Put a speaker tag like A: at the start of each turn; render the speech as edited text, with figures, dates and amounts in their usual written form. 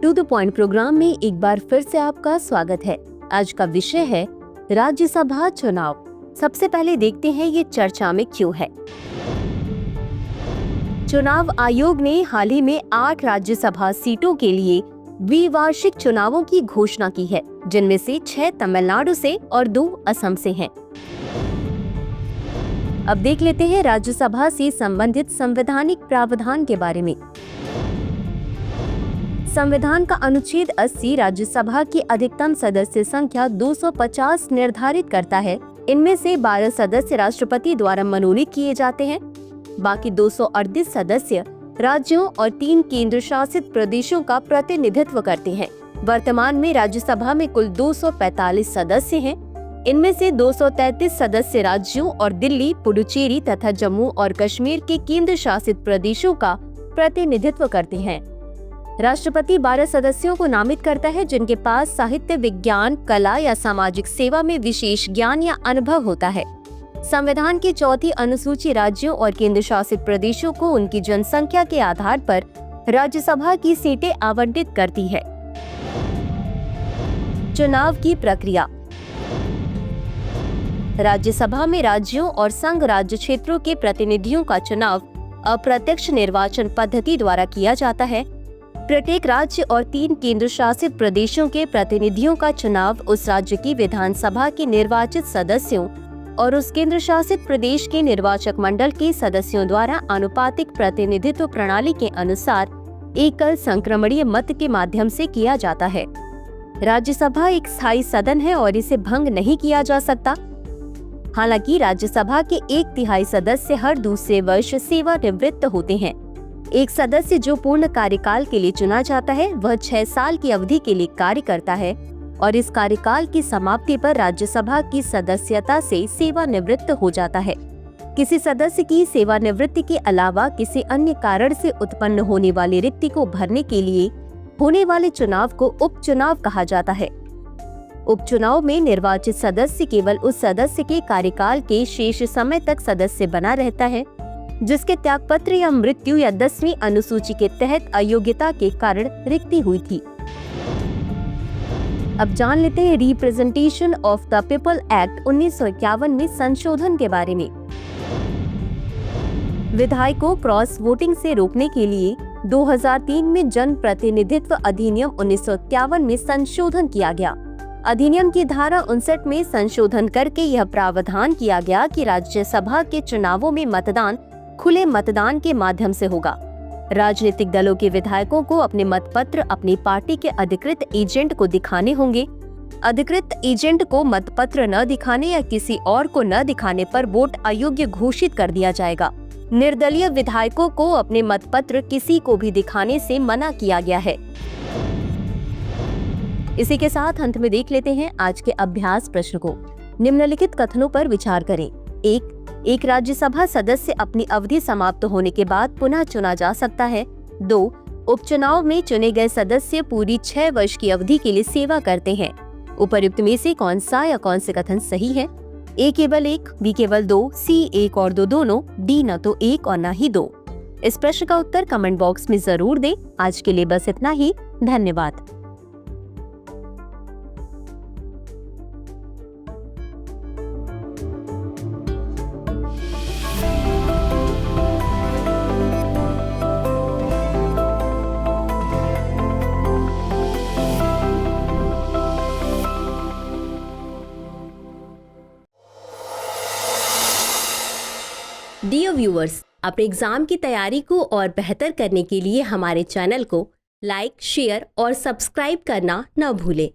A: To the point programme में एक बार फिर से आपका स्वागत है। आज का विषय है राज्यसभा चुनाव। सबसे पहले देखते हैं ये चर्चा में क्यों है। चुनाव आयोग ने हाल ही में 8 राज्यसभा सीटों के लिए द्विवार्षिक चुनावों की घोषणा की है, जिनमें से 6 तमिलनाडु से और 2 असम से हैं। अब देख लेते हैं राज्यसभा से संबंधित संवैधानिक प्रावधान के बारे में। संविधान का अनुच्छेद 80 राज्यसभा की अधिकतम सदस्य संख्या 250 निर्धारित करता है। इनमें से 12 सदस्य राष्ट्रपति द्वारा मनोनीत किए जाते हैं। बाकी 238 सदस्य राज्यों और 3 केंद्र शासित प्रदेशों का प्रतिनिधित्व करते हैं। वर्तमान में राज्यसभा में कुल 245 सदस्य हैं। इनमें से 233 सदस्य राज्यों और दिल्ली, पुडुचेरी तथा जम्मू और कश्मीर के केंद्र शासित प्रदेशों का प्रतिनिधित्व करते हैं। राष्ट्रपति 12 सदस्यों को नामित करता है जिनके पास साहित्य, विज्ञान, कला या सामाजिक सेवा में विशेष ज्ञान या अनुभव होता है। संविधान की 4थी अनुसूची राज्यों और केंद्र शासित प्रदेशों को उनकी जनसंख्या के आधार पर राज्यसभा की सीटें आवंटित करती है। चुनाव की प्रक्रिया। राज्यसभा में राज्यों और संघ राज्य क्षेत्रों के प्रतिनिधियों का चुनाव अप्रत्यक्ष निर्वाचन पद्धति द्वारा किया जाता है। प्रत्येक राज्य और 3 केंद्र शासित प्रदेशों के प्रतिनिधियों का चुनाव उस राज्य की विधानसभा के निर्वाचित सदस्यों और उस केंद्र शासित प्रदेश के निर्वाचक मंडल के सदस्यों द्वारा आनुपातिक प्रतिनिधित्व प्रणाली के अनुसार एकल संक्रमणीय मत के माध्यम से किया जाता है। राज्यसभा एक स्थायी सदन है और इसे भंग नहीं किया जा सकता। हालांकि राज्यसभा के 1/3 सदस्य हर दूसरे वर्ष सेवानिवृत्त होते हैं। एक सदस्य जो पूर्ण कार्यकाल के लिए चुना जाता है वह 6 साल की अवधि के लिए कार्य करता है और इस कार्यकाल की समाप्ति पर राज्यसभा की सदस्यता से सेवानिवृत्त हो जाता है। किसी सदस्य की सेवानिवृत्ति के अलावा किसी अन्य कारण से उत्पन्न होने वाली रिक्ति को भरने के लिए होने वाले चुनाव को उपचुनाव कहा जाता है। उपचुनाव में निर्वाचित सदस्य केवल उस सदस्य के कार्यकाल के शेष समय तक सदस्य बना रहता है जिसके त्यागपत्र या मृत्यु या 10वीं अनुसूची के तहत अयोग्यता के कारण रिक्ति हुई थी। अब जान लेते हैं representation of the people act 1951 में संशोधन के बारे में। विधायकों क्रॉस वोटिंग से रोकने के लिए 2003 में जन प्रतिनिधित्व अधिनियम 1951 में संशोधन किया गया। अधिनियम की धारा 59 में संशोधन करके यह प्रावधान किया गया कि राज्यसभा के चुनावों में मतदान खुले मतदान के माध्यम से होगा। राजनीतिक दलों के विधायकों को अपने मतपत्र अपनी पार्टी के अधिकृत एजेंट को दिखाने होंगे। अधिकृत एजेंट को मतपत्र न दिखाने या किसी और को न दिखाने पर वोट अयोग्य घोषित कर दिया जाएगा। निर्दलीय विधायकों को अपने मतपत्र किसी को भी दिखाने से मना किया गया है। इसी के साथ अंत में देख लेते हैं आज के अभ्यास प्रश्न को। निम्नलिखित कथनों पर विचार करें। एक राज्यसभा सदस्य अपनी अवधि समाप्त होने के बाद पुनः चुना जा सकता है। 2 उपचुनाव में चुने गए सदस्य पूरी 6 वर्ष की अवधि के लिए सेवा करते हैं। उपर्युक्त में से कौन सा या कौन से कथन सही है? A केवल 1, B केवल 2, C 1 और 2 दोनों, D न तो 1 और न ही 2। इस प्रश्न का उत्तर कमेंट बॉक्स में जरूर दें। आज के लिए बस इतना ही। धन्यवाद। डियर व्यूअर्स, अपने एग्जाम की तैयारी को और बेहतर करने के लिए हमारे चैनल को लाइक, शेयर और सब्सक्राइब करना न भूलें।